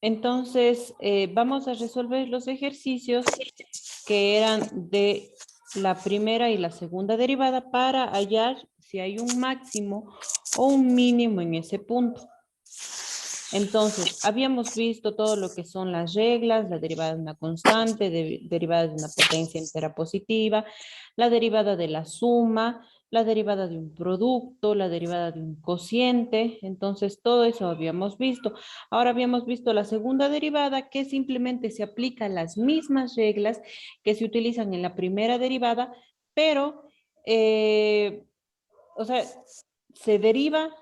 Entonces, vamos a resolver los ejercicios que eran de la primera y la segunda derivada para hallar si hay un máximo o un mínimo en ese punto. Entonces, habíamos visto todo lo que son las reglas, la derivada de una constante, derivada de una potencia entera positiva, la derivada de la suma, la derivada de un producto, la derivada de un cociente. Entonces, todo eso habíamos visto. Ahora habíamos visto la segunda derivada, que simplemente se aplican las mismas reglas que se utilizan en la primera derivada, pero, o sea, se deriva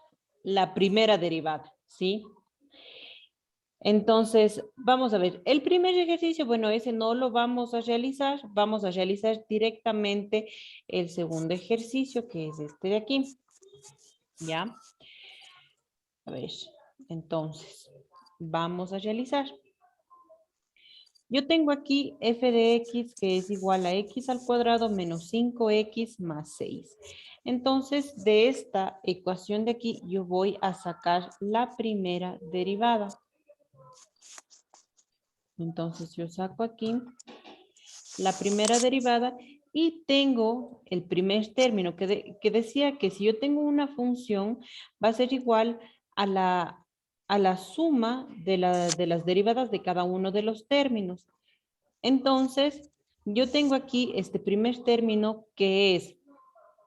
la primera derivada, ¿sí? Entonces, vamos a ver, el primer ejercicio, bueno, ese no lo vamos a realizar directamente el segundo ejercicio, que es este de aquí, ¿ya? A ver, entonces, vamos a realizar. Yo tengo aquí f de x que es igual a x al cuadrado menos 5x más 6. Entonces, de esta ecuación de aquí, yo voy a sacar la primera derivada. Entonces yo saco aquí la primera derivada y tengo el primer término que decía que si yo tengo una función va a ser igual a la suma de las derivadas de cada uno de los términos. Entonces yo tengo aquí este primer término que es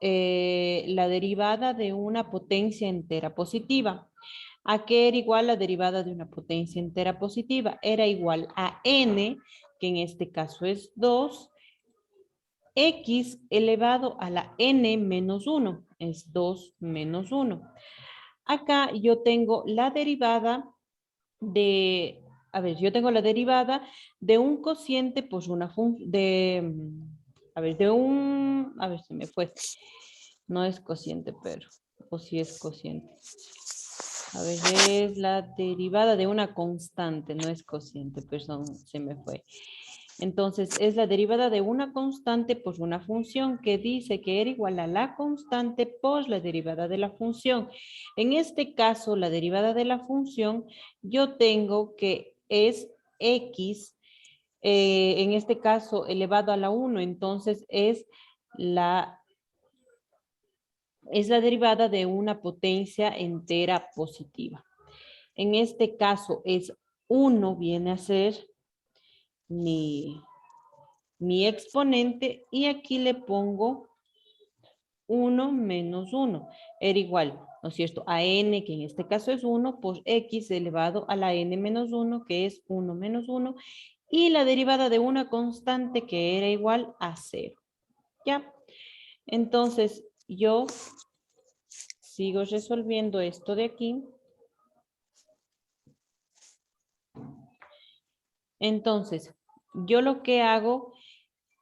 la derivada de una potencia entera positiva. ¿A qué era igual la derivada de una potencia entera positiva? Era igual a n, que en este caso es 2, x elevado a la n menos 1, es 2 menos 1. Acá yo tengo la derivada de, a ver, yo tengo la derivada de un cociente por una función, a ver, se me fue. No es cociente, pero, o si es cociente. A ver, es la derivada de una constante, no es cociente, perdón, se me fue. Entonces, es la derivada de una constante por una función que dice que era igual a la constante por la derivada de la función. En este caso, la derivada de la función, yo tengo que es x, en este caso elevado a la 1, entonces es la derivada de una potencia entera positiva. En este caso es 1, viene a ser mi exponente y aquí le pongo 1 menos 1. Era igual, ¿no es cierto? A n, que en este caso es 1, por x elevado a la n menos 1, que es 1 menos 1, y la derivada de una constante que era igual a 0. ¿Ya? Entonces, yo sigo resolviendo esto de aquí. Entonces, yo lo que hago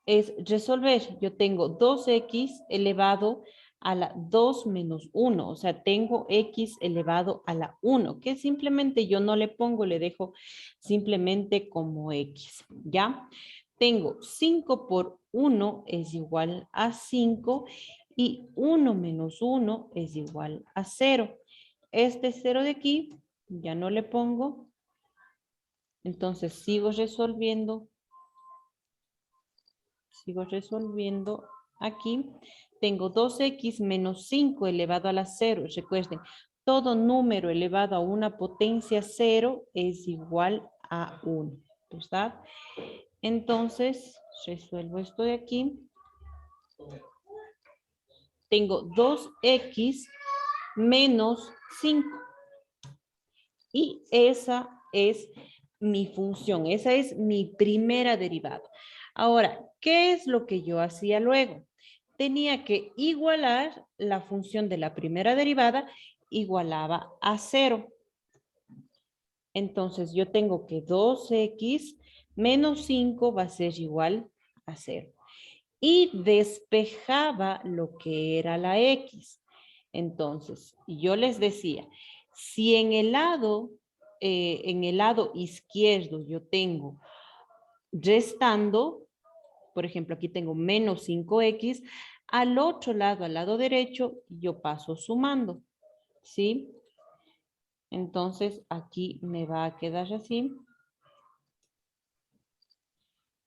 es resolver. Yo tengo 2x elevado a la 2 menos 1. O sea, tengo x elevado a la 1, que simplemente yo no le pongo, le dejo simplemente como x. ¿Ya? Tengo 5 por 1 es igual a 5 y 1 menos 1 es igual a 0. Este 0 de aquí ya no le pongo. Entonces sigo resolviendo aquí. Tengo 2x menos 5 elevado a la 0. Recuerden, todo número elevado a una potencia 0 es igual a 1, ¿verdad? Entonces, resuelvo esto de aquí. Tengo 2x menos 5. Y esa es mi función, esa es mi primera derivada. Ahora, ¿qué es lo que yo hacía luego? Tenía que igualar la función de la primera derivada, igualaba a 0. Entonces, yo tengo que 2x menos 5 va a ser igual a 0. Y despejaba lo que era la x. Entonces, yo les decía, si en el lado izquierdo yo tengo restando, por ejemplo, aquí tengo menos 5x, al otro lado, al lado derecho, yo paso sumando, ¿sí? Entonces, aquí me va a quedar así.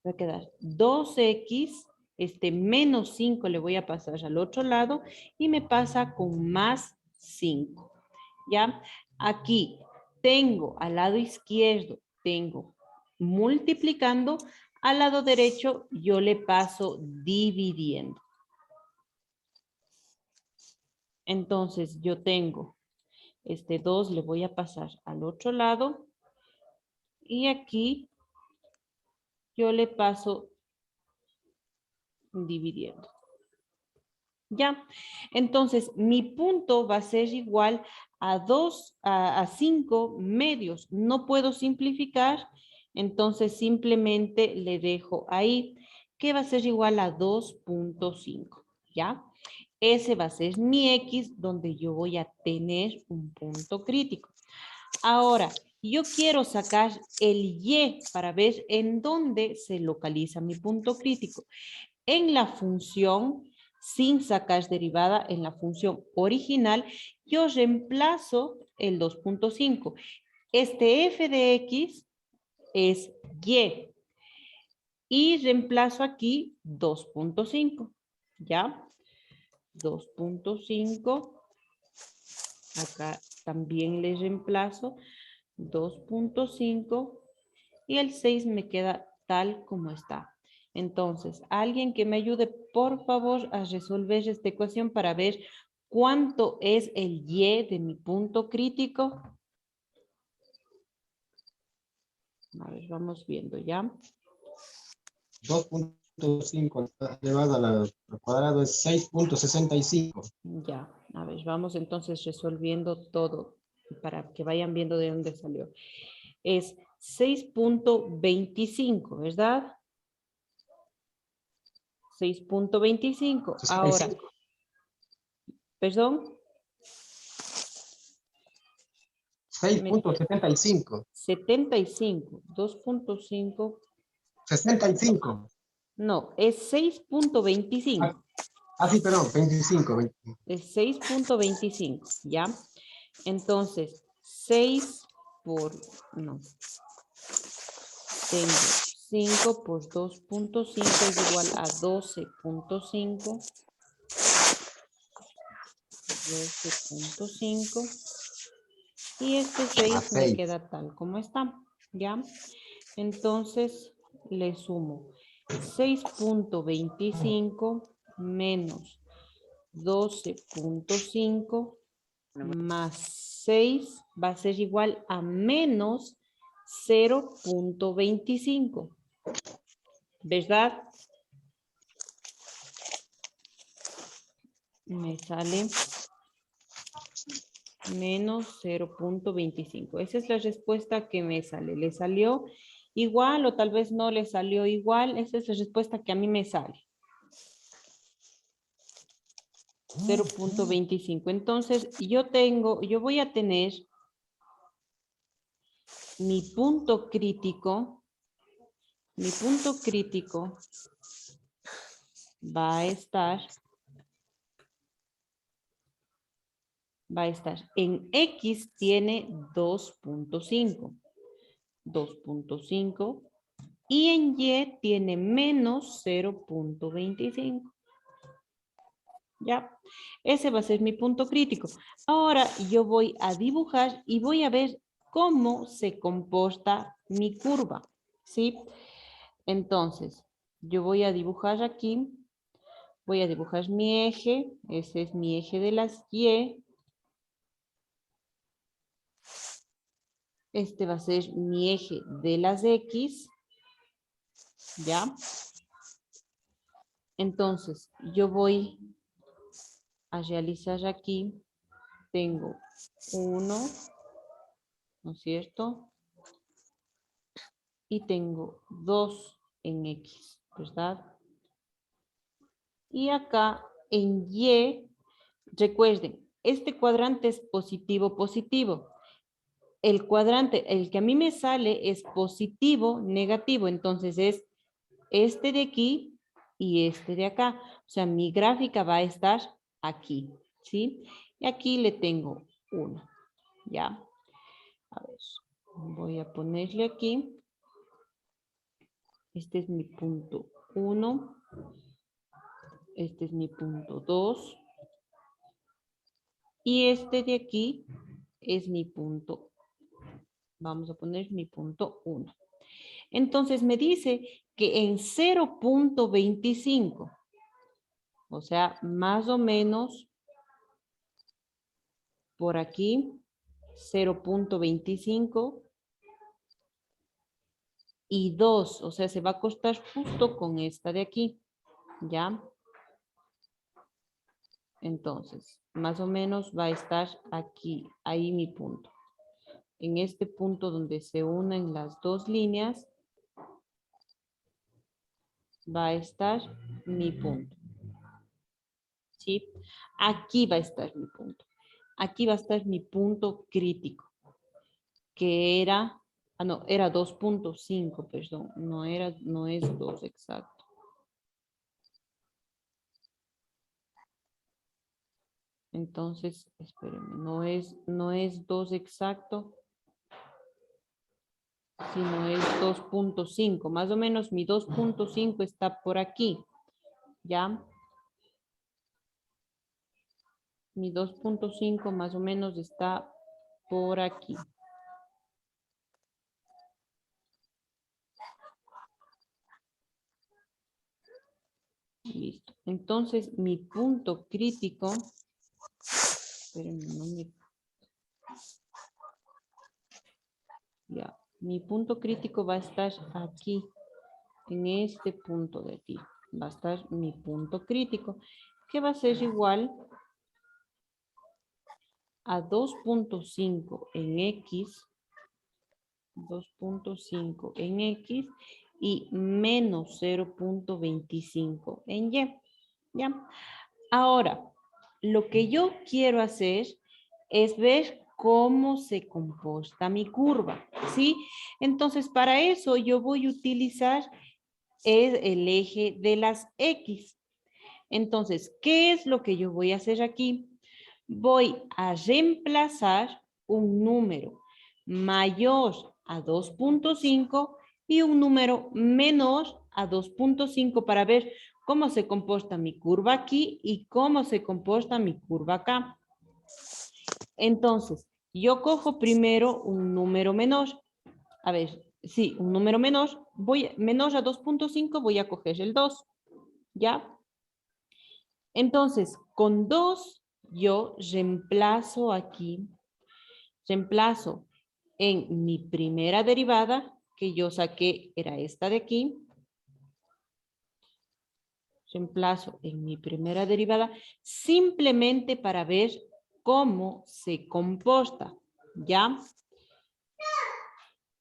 Va a quedar 2x, menos 5 le voy a pasar al otro lado y me pasa con más 5. ¿Ya? Aquí tengo al lado izquierdo, tengo multiplicando, al lado derecho yo le paso dividiendo. Entonces yo tengo 2 le voy a pasar al otro lado y aquí yo le paso dividiendo. ¿Ya? Entonces, mi punto va a ser igual a 5 medios. No puedo simplificar, entonces simplemente le dejo ahí, que va a ser igual a 2.5, ¿ya? Ese va a ser mi X, donde yo voy a tener un punto crítico. Ahora, yo quiero sacar el Y para ver en dónde se localiza mi punto crítico. En la función, sin sacar derivada, en la función original, yo reemplazo el 2.5. Este f de x es y. Y reemplazo aquí 2.5. ¿Ya? 2.5. Acá también le reemplazo 2.5. Y el 6 me queda tal como está. Entonces, alguien que me ayude, por favor, a resolver esta ecuación para ver cuánto es el Y de mi punto crítico. A ver, vamos viendo ya. 2.5 elevado al cuadrado es 6.65. Ya, a ver, vamos entonces resolviendo todo para que vayan viendo de dónde salió. Es 6.25, ¿verdad? 6.25. Ahora, 65. perdón. 6.75. 75, 2.5. 65. No, es 6.25. Sí, perdón, 25. Es 6.25, ¿ya? Entonces, 6 por, no, tengo 5 por 2.5 es igual a 12.5. 12.5. Y este 6 me queda tal como está, ¿ya? Entonces, le sumo 6.25 menos 12.5 más 6 va a ser igual a menos 0.25. ¿Verdad? Me sale menos 0.25. Esa es la respuesta que me sale. ¿Le salió igual o tal vez no le salió igual? Esa es la respuesta que a mí me sale. 0.25. Entonces, yo voy a tener mi punto crítico. Mi punto crítico va a estar en X tiene 2.5. 2.5 y en Y tiene menos 0.25. ¿Ya? Ese va a ser mi punto crítico. Ahora yo voy a dibujar y voy a ver cómo se comporta mi curva. ¿Sí? Entonces, yo voy a dibujar aquí. Voy a dibujar mi eje. Ese es mi eje de las Y. Este va a ser mi eje de las X. ¿Ya? Entonces, yo voy a realizar aquí. Tengo 1, ¿no es cierto? Y tengo 2 en X, ¿verdad? Y acá en Y, recuerden, este cuadrante es positivo, positivo. El cuadrante, el que a mí me sale es positivo, negativo. Entonces es este de aquí y este de acá. O sea, mi gráfica va a estar aquí, ¿sí? Y aquí le tengo 1, ¿ya? A ver, voy a ponerle aquí. Este es mi punto 1. Este es mi punto 2. Y este de aquí es mi punto. Vamos a poner mi punto 1. Entonces me dice que en 0.25, o sea, más o menos por aquí, 0.25 y 2, o sea, se va a acostar justo con esta de aquí, ¿ya? Entonces, más o menos va a estar aquí, ahí mi punto. En este punto donde se unen las dos líneas, va a estar mi punto. ¿Sí? Aquí va a estar mi punto. Aquí va a estar mi punto crítico, que era, no, era 2.5, perdón, no es 2 exacto. Entonces, espérenme, no es 2 exacto, sino es 2.5. Más o menos mi 2.5 está por aquí, ¿ya? Mi 2.5 más o menos está por aquí. Listo. Entonces, mi punto crítico, espérenme, no me... Ya, mi punto crítico va a estar aquí, en este punto de aquí. Va a estar mi punto crítico, que va a ser igual a 2.5 en X, 2.5 en X y menos 0.25 en Y. ¿Ya? Ahora, lo que yo quiero hacer es ver cómo se comporta mi curva, ¿sí? Entonces, para eso yo voy a utilizar el eje de las X. Entonces, ¿qué es lo que yo voy a hacer aquí? Voy a reemplazar un número mayor a 2.5 y un número menor a 2.5 para ver cómo se comporta mi curva aquí y cómo se comporta mi curva acá. Entonces, yo cojo primero un número menor. A ver, sí, un número menor. Menor a 2.5 voy a coger el 2. ¿Ya? Entonces, con 2 yo reemplazo aquí, reemplazo en mi primera derivada, que yo saqué, era esta de aquí. Reemplazo en mi primera derivada, simplemente para ver cómo se comporta, ¿ya?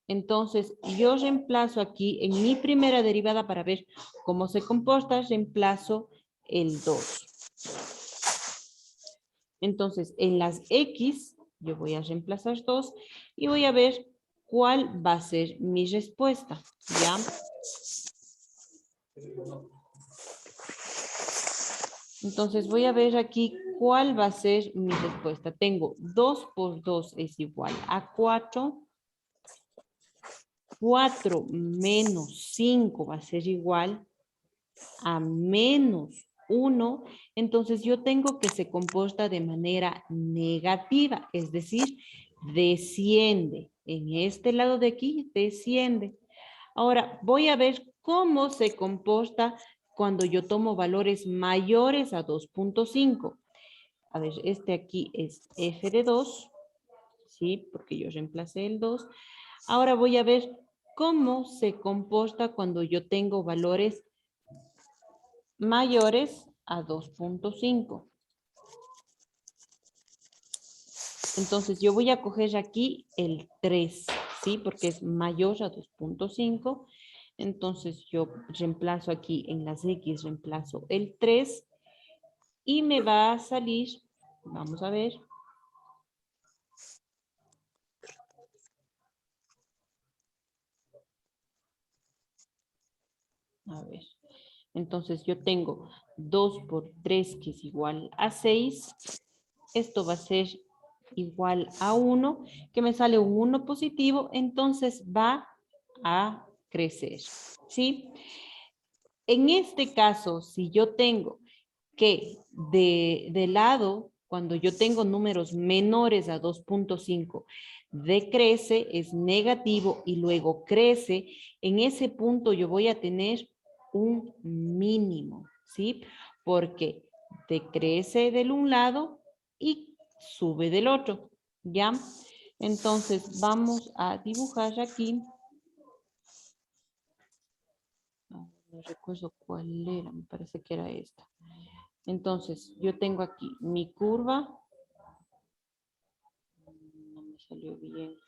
Entonces, yo reemplazo aquí en mi primera derivada para ver cómo se comporta, reemplazo el 2. Entonces, en las X, yo voy a reemplazar 2 y voy a ver cuál va a ser mi respuesta, ¿ya? Entonces, voy a ver aquí cuál va a ser mi respuesta. Tengo 2 por 2 es igual a 4. 4 menos 5 va a ser igual a menos 1. Entonces, yo tengo que se comporta de manera negativa, es decir, desciende. En este lado de aquí, desciende. Ahora, voy a ver cómo se comporta cuando yo tomo valores mayores a 2.5. A ver, este aquí es f de 2, ¿sí? Porque yo reemplacé el 2. Ahora voy a ver cómo se comporta cuando yo tengo valores mayores a 2.5. Entonces yo voy a coger aquí el 3, ¿sí? Porque es mayor a 2.5. Entonces yo reemplazo aquí en las X, reemplazo el 3 y me va a salir, vamos a ver. A ver, entonces yo tengo 2 por 3 que es igual a 6. Esto va a ser igual a 1, que me sale un 1 positivo, entonces va a crecer, ¿sí? En este caso, si yo tengo que de lado, cuando yo tengo números menores a 2.5, decrece, es negativo y luego crece, en ese punto yo voy a tener un mínimo, ¿sí? Porque decrece del un lado y sube del otro, ¿ya? Entonces vamos a dibujar aquí. No recuerdo cuál era, me parece que era esta. Entonces, yo tengo aquí mi curva. No me salió bien.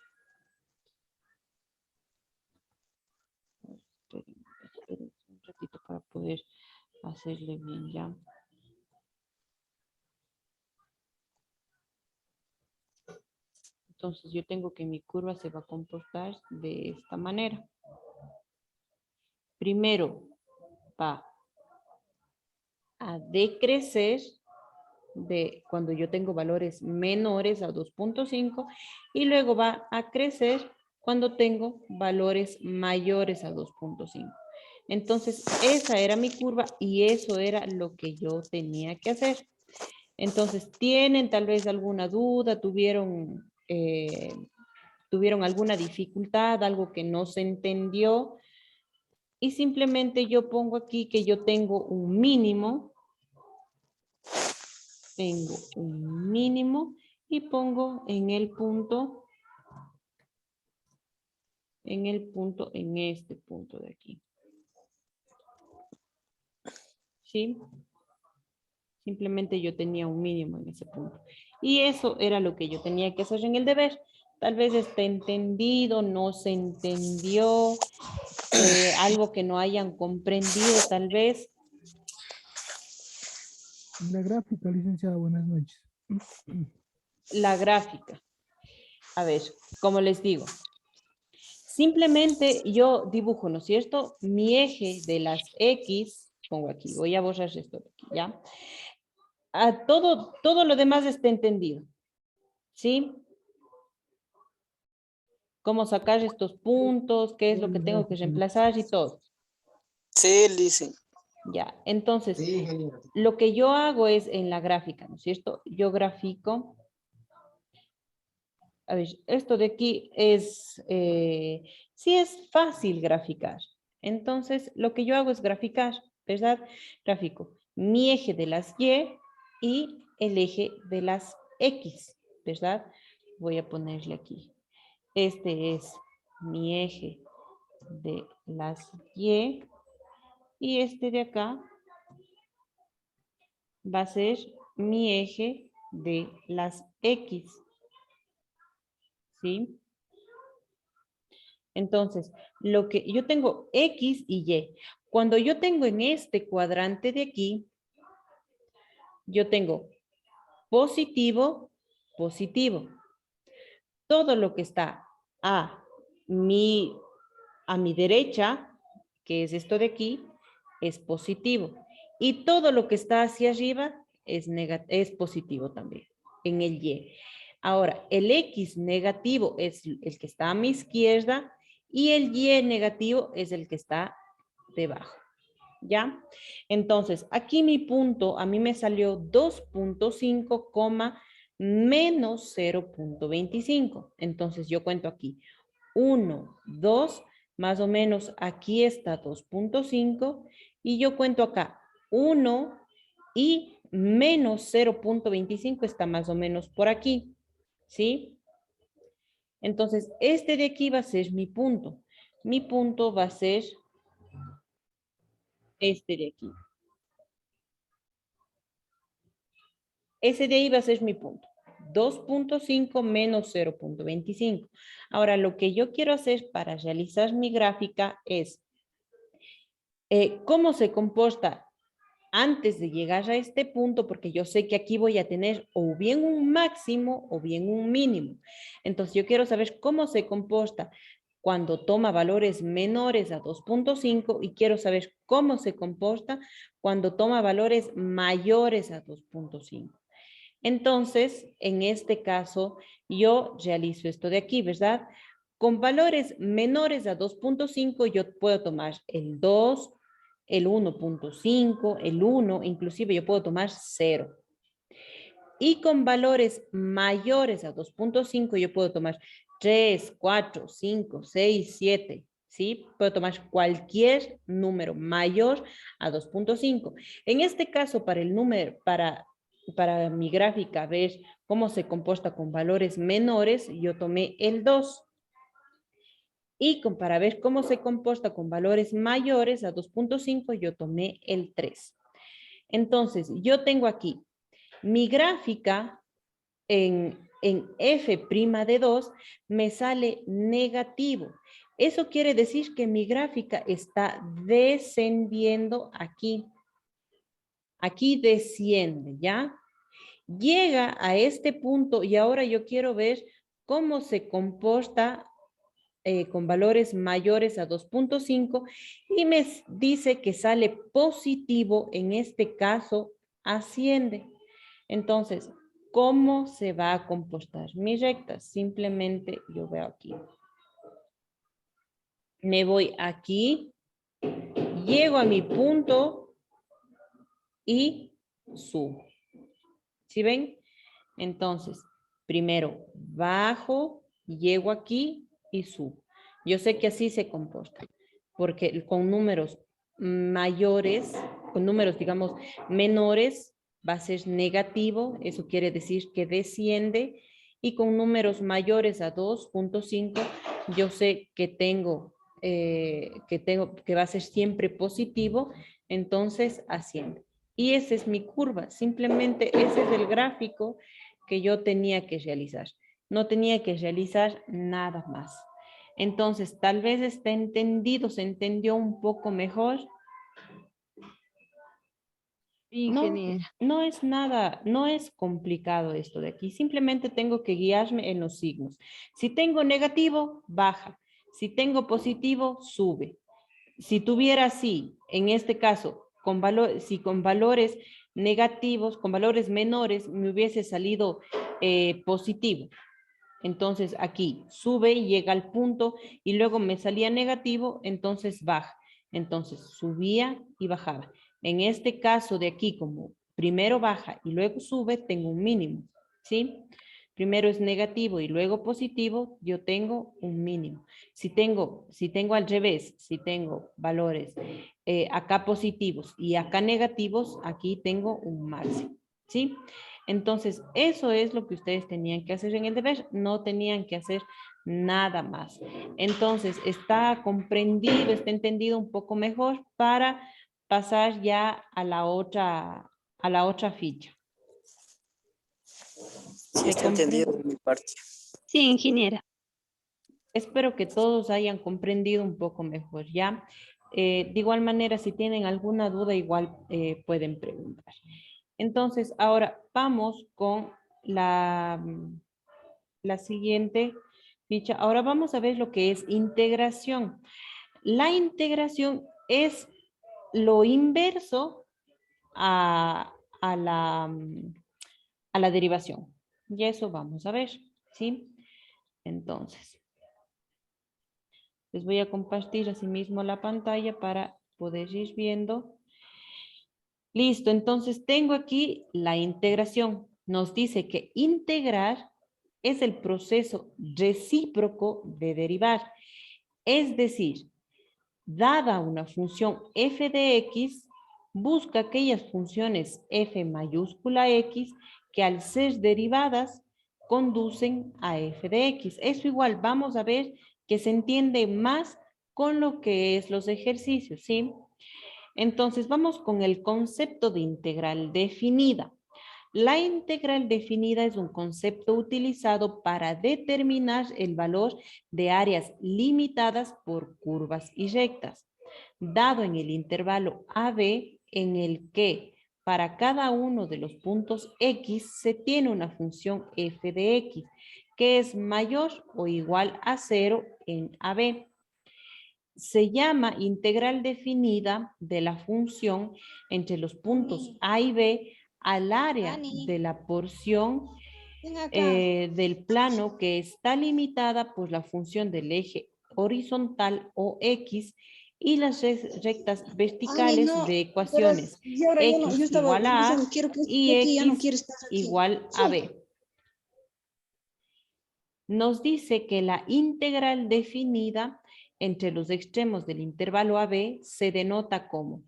Esperen un ratito para poder hacerle bien ya. Entonces, yo tengo que mi curva se va a comportar de esta manera. Primero, va a decrecer de cuando yo tengo valores menores a 2.5 y luego va a crecer cuando tengo valores mayores a 2.5. Entonces, esa era mi curva y eso era lo que yo tenía que hacer. Entonces, ¿tienen tal vez alguna duda? ¿Tuvieron alguna dificultad? ¿Algo que no se entendió? Y simplemente yo pongo aquí que yo tengo un mínimo. Tengo un mínimo y pongo en el punto, en este punto de aquí. ¿Sí? Simplemente yo tenía un mínimo en ese punto. Y eso era lo que yo tenía que hacer en el deber. Tal vez esté entendido, no se entendió, algo que no hayan comprendido tal vez. La gráfica, licenciada, buenas noches. La gráfica. A ver, como les digo, simplemente yo dibujo, ¿no es cierto? Mi eje de las X, pongo aquí, voy a borrar esto de aquí, ¿ya? A todo lo demás está entendido, ¿sí? Cómo sacar estos puntos, qué es lo que tengo que reemplazar y todo. Sí, Lizzy. Ya, entonces, Sí, ingeniero. lo que yo hago es en la gráfica, ¿no es cierto? Yo grafico. A ver, esto de aquí es, sí es fácil graficar. Entonces, lo que yo hago es graficar, ¿verdad? Gráfico mi eje de las y el eje de las X, ¿verdad? Voy a ponerle aquí. Este es mi eje de las y este de acá va a ser mi eje de las X. ¿Sí? Entonces, lo que yo tengo X y Y. Cuando yo tengo en este cuadrante de aquí, yo tengo positivo, positivo. Todo lo que está a mi derecha, que es esto de aquí, es positivo. Y todo lo que está hacia arriba es positivo también, en el Y. Ahora, el X negativo es el que está a mi izquierda y el Y negativo es el que está debajo. ¿Ya? Entonces, aquí mi punto, a mí me salió 2.5, menos 0.25. Entonces, yo cuento aquí 1, 2, más o menos aquí está 2.5 y yo cuento acá 1 y menos 0.25 está más o menos por aquí, ¿sí? Entonces, este de aquí va a ser mi punto. Mi punto va a ser este de aquí. Ese de ahí va a ser mi punto. 2.5 menos 0.25. Ahora, lo que yo quiero hacer para realizar mi gráfica es cómo se comporta antes de llegar a este punto, porque yo sé que aquí voy a tener o bien un máximo o bien un mínimo. Entonces, yo quiero saber cómo se comporta cuando toma valores menores a 2.5 y quiero saber cómo se comporta cuando toma valores mayores a 2.5. Entonces, en este caso, yo realizo esto de aquí, ¿verdad? Con valores menores a 2.5, yo puedo tomar el 2, el 1.5, el 1, inclusive yo puedo tomar 0. Y con valores mayores a 2.5, yo puedo tomar 3, 4, 5, 6, 7, ¿sí? Puedo tomar cualquier número mayor a 2.5. En este caso, para el número, para mi gráfica, ver cómo se comporta con valores menores, yo tomé el 2. Y para ver cómo se comporta con valores mayores a 2.5, yo tomé el 3. Entonces, yo tengo aquí mi gráfica en f' de 2 me sale negativo. Eso quiere decir que mi gráfica está descendiendo aquí. Aquí desciende, ¿ya? Llega a este punto y ahora yo quiero ver cómo se comporta con valores mayores a 2.5 y me dice que sale positivo, en este caso asciende. Entonces, ¿cómo se va a comportar mi recta? Simplemente yo veo aquí. Me voy aquí, llego a mi punto y subo. ¿Sí ven? Entonces, primero bajo, llego aquí y subo. Yo sé que así se comporta, porque con números mayores, con números, digamos, menores, va a ser negativo, eso quiere decir que desciende, y con números mayores a 2.5, yo sé que que va a ser siempre positivo, entonces asciende. Y esa es mi curva, simplemente ese es el gráfico que yo tenía que realizar. No tenía que realizar nada más. Entonces, tal vez está entendido, se entendió un poco mejor. Ingeniera. No es nada, no es complicado esto de aquí. Simplemente tengo que guiarme en los signos. Si tengo negativo, baja. Si tengo positivo, sube. Si tuviera así, en este caso, si con valores negativos, con valores menores, me hubiese salido positivo. Entonces aquí sube y llega al punto y luego me salía negativo, entonces baja. Entonces subía y bajaba. En este caso de aquí, como primero baja y luego sube, tengo un mínimo, ¿sí? Primero es negativo y luego positivo, yo tengo un mínimo. Si tengo al revés, si tengo valores acá positivos y acá negativos, aquí tengo un máximo, ¿sí? Entonces, eso es lo que ustedes tenían que hacer en el deber, no tenían que hacer nada más. Entonces, está comprendido, está entendido un poco mejor para pasar ya a la otra ficha. Sí, está entendido de mi parte. Sí, ingeniera. Espero que todos hayan comprendido un poco mejor, ¿ya? De igual manera, si tienen alguna duda, igual pueden preguntar. Entonces, ahora vamos con la siguiente ficha. Ahora vamos a ver lo que es integración. La integración es lo inverso a la derivación. Y eso vamos a ver, ¿sí? Entonces, les voy a compartir asimismo la pantalla para poder ir viendo. Listo, entonces tengo aquí la integración. Nos dice que integrar es el proceso recíproco de derivar. Es decir, dada una función f de x, busca aquellas funciones f mayúscula x que al ser derivadas conducen a f de x. Eso igual vamos a ver que se entiende más con lo que es los ejercicios, ¿sí? Entonces vamos con el concepto de integral definida. La integral definida es un concepto utilizado para determinar el valor de áreas limitadas por curvas y rectas, dado en el intervalo AB en el que para cada uno de los puntos X se tiene una función f de X que es mayor o igual a 0 en AB. Se llama integral definida de la función entre los puntos A y B al área Dani. de la porción Ven acá. del plano que está limitada por la función del eje horizontal o X y las rectas verticales no, de verás, ecuaciones y ahora yo X estaba igual a diciendo, A quiero que esté y aquí, ya no X quiero estar aquí. igual a B. Nos dice que la integral definida entre los extremos del intervalo AB se denota como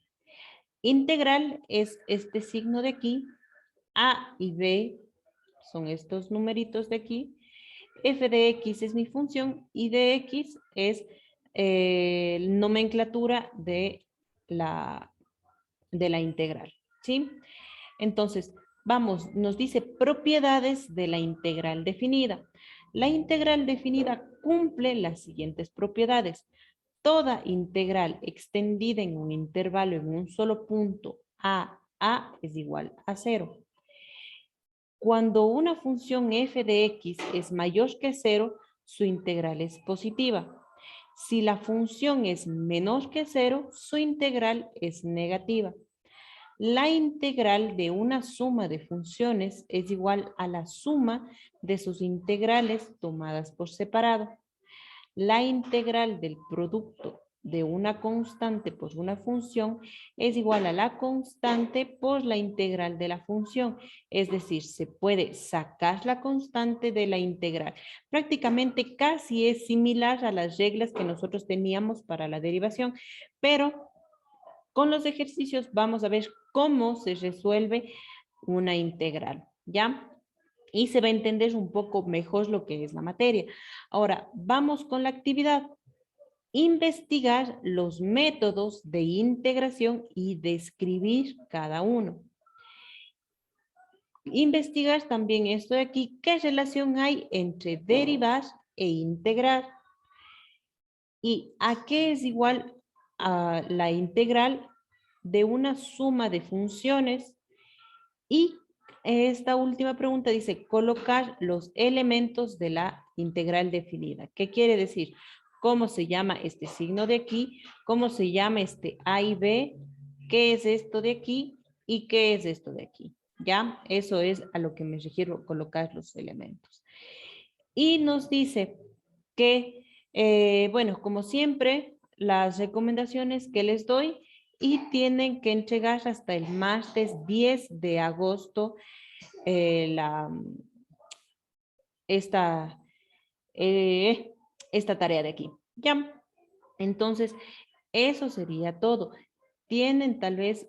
integral es este signo de aquí, A y B son estos numeritos de aquí, f de x es mi función y de x es nomenclatura de la integral, ¿sí? Entonces, vamos, nos dice propiedades de la integral definida. La integral definida cumple las siguientes propiedades. Toda integral extendida en un intervalo en un solo punto a es igual a 0. Cuando una función f de x es mayor que 0, su integral es positiva. Si la función es menor que 0, su integral es negativa. La integral de una suma de funciones es igual a la suma de sus integrales tomadas por separado. La integral del producto de una constante por una función es igual a la constante por la integral de la función. Es decir, se puede sacar la constante de la integral. Prácticamente casi es similar a las reglas que nosotros teníamos para la derivación, pero con los ejercicios vamos a ver cómo se resuelve una integral, ¿ya? Y se va a entender un poco mejor lo que es la materia. Ahora, vamos con la actividad. Investigar los métodos de integración y describir cada uno. Investigar también esto de aquí, ¿qué relación hay entre derivar e integrar? ¿Y a qué es igual a la integral de una suma de funciones? Y esta última pregunta dice, colocar los elementos de la integral definida. ¿Qué quiere decir? ¿Cómo se llama este signo de aquí? ¿Cómo se llama este A y B? ¿Qué es esto de aquí? ¿Y qué es esto de aquí? ¿Ya? Eso es a lo que me refiero, colocar los elementos. Y nos dice que, bueno, como siempre, las recomendaciones que les doy y tienen que entregar hasta el martes 10 de agosto esta tarea de aquí. ¿Ya? Entonces, eso sería todo. Tienen tal vez